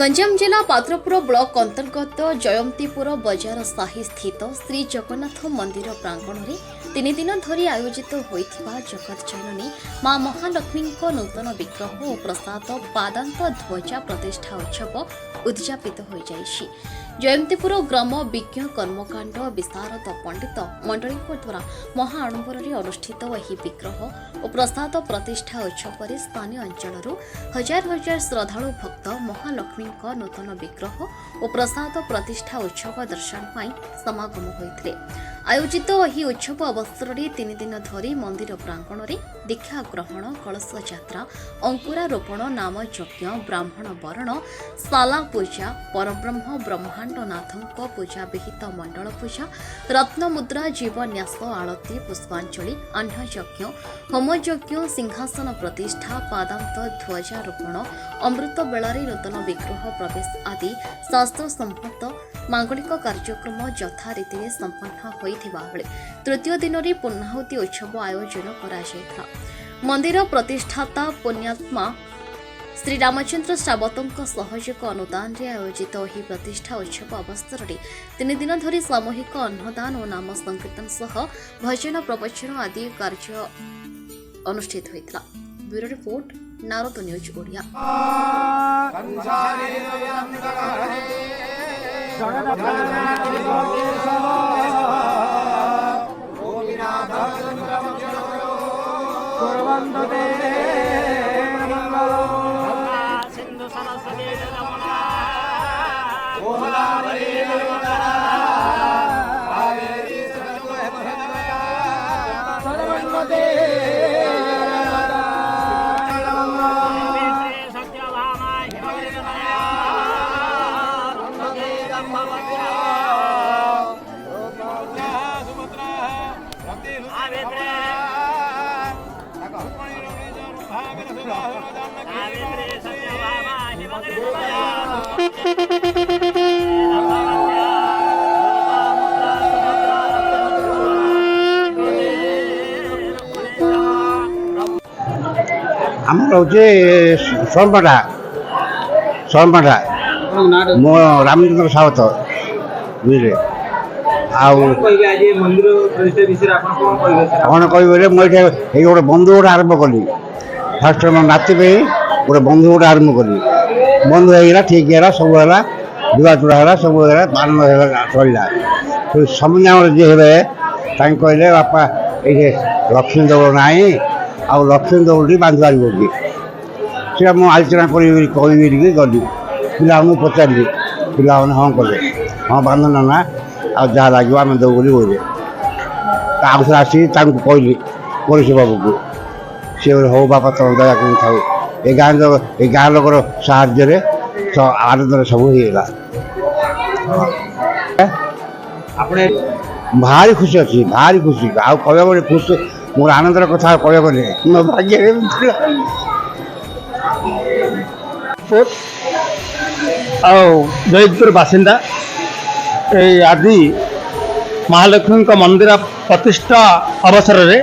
गंजाम जिला पात्रपुर ब्लॉक अंतर्गत जयंतीपुर बजार साही स्थित श्री जगन्नाथ मंदिर प्रांगण में 3 दिन धरी आयोजित होइथिबा जगत जननी मां महालक्ष्मी नूतन विग्रह और प्रसाद पादांत ध्वजा प्रतिष्ठा उत्सव उद्यापित हो जाइछि। जयंतीपुर ग्राम विज्ञ कर्मकांड विशारद पंडित मंडली द्वारा महाआडंबर अनुष्ठित यह विग्रह और प्रसाद प्रतिष्ठा उत्सव में स्थानीय अंचल हजार हजार श्रद्धालु भक्त महालक्ष्मी नूतन विग्रह और प्रसाद प्रतिष्ठा उत्सव दर्शन पर समागम होते। आयोजित यह उत्सव अवसर में 3 दिन धरी मंदिर प्रांगण में दीक्षा ग्रहण, कलश यात्रा, अंकुरारोपण, नाम यज्ञ, ब्राह्मण वरण, साला पूजा, परब्रह्म ब्रह्मांडनाथ पूजा विहित मंडल पूजा, रत्नमुद्रा, जीवन्यास, आलती, पुष्पांजलि, अन्न यज्ञ, होमयज्ञ, सिंहासन प्रतिष्ठा, पादांत ध्वजारोपण, अमृत बेलारी नूतन विग्रह प्रवेश आदि शास्त्र सम्मत मांगलिक कार्यक्रम यथारीति संपन्न होइथिबा बेले तृतीय दिन में पूर्णाहुति उत्सव आयोजन करा। मंदिर प्रतिष्ठाता पुण्यात्मा श्री रामचंद्र श्रावतों सहयोग अनुदान रे आयोजित यह प्रतिष्ठा उत्सव अवसर में 3 दिन धरी सामूहिक अन्नदान और नाम संकीर्तन सह भजन प्रवचन आदि कार्य अनुष्ठित होता। Bureau report, Narad news Odia. आमर हूँ सोनपाटा सोनपाटा मो रामचंद्र सावत बुझे कौन कह मुझे गोटे बंधु गोटे आरंभ कली। फास्ट मो नाती गोटे बंधु गोटे आरंभ कली। बंधु होगा ठीक है सब है जुआ चूड़ा है सब पालन चलला समझ जी हे कहले बापा ये लक्ष्मी दौड़ ना आउ लक्ष्मी दौड़ी बांध पार कि सीटा मुझे आलोचना करी गली पिला पचारि पिला हाँ कले हाँ बांध ना आ जहाँ लगे आम दौड़ी बोले आगे आसी कहली पुलिस बाबू को सी हो बापा तुम दया कर था ये गाँ लोकर साहाଯ୍य आनंद सब होगा। भारी खुशी अच्छी भारी खुशी आउ कह खुशी मोर आनंदर कथा कह मो भाग्य जयपुर बासिंदा आदि महालक्ष्मी मंदिर प्रतिष्ठा अवसर में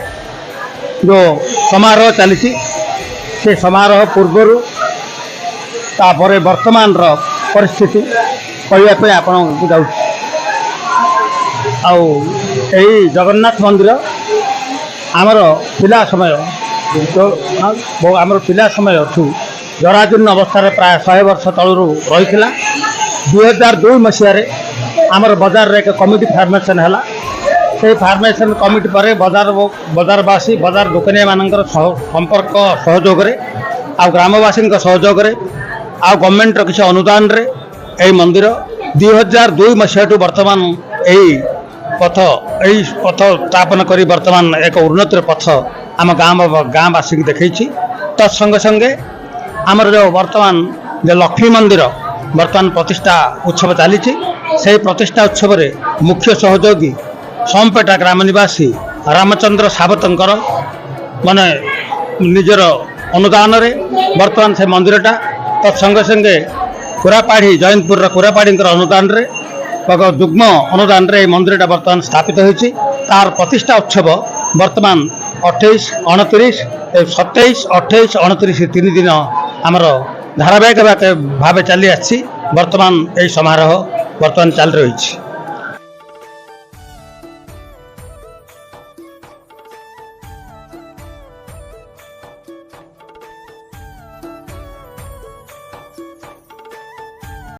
जो समारोह चली से समारोह पूर्वर तापर वर्तमान परिस्थिति कहवाई आपको जाऊँ आई जगन्नाथ मंदिर आमर पिला समय तो आमर पिला समय जराजीर्ण अवस्था प्राय 100 वर्ष तलू रही 2002 मसीह आमर बजार एक कमिटी फार्मेसन है से फार्मेसन कमिटी पर बजारवासी बजार दुकानिया मानकर संपर्क सहयोग आ ग्रामवासी सहयोग आ गवर्नमेंट किसी अनुदान रे यही मंदिर 2002 मसीह वर्तमान यही पथ स्थापन कर वर्तमान एक उन्नतिर पथ आम गाँववासी देखी तत्संगे संगे आमर जो वर्तमान जो लक्ष्मी मंदिर वर्तमान प्रतिष्ठा उत्सव चली से प्रतिष्ठा उत्सव रे मुख्य सहयोगी सोमपेटा ग्राम निवासी रामचंद्र सावतंकर माने निजर अनुदान रे वर्तमान से मंदिरटा तत्संगे संगे कुरापाढ़ी जयंतपुर कुरापाढ़ी अनुदान रे जुग्म अनुदान रे मंदिरटा वर्तमान स्थापित होती तार प्रतिष्ठा उत्सव वर्तमान 28, 29, 27, 28, 29 3 दिन आमर ଧାରାବାହିକ ଭାବେ ଚାଲି ଆସିଛି। ବର୍ତ୍ତମାନ ଏହି ସମାରୋହ ବର୍ତ୍ତମାନ ଚାଲି ରହିଛି।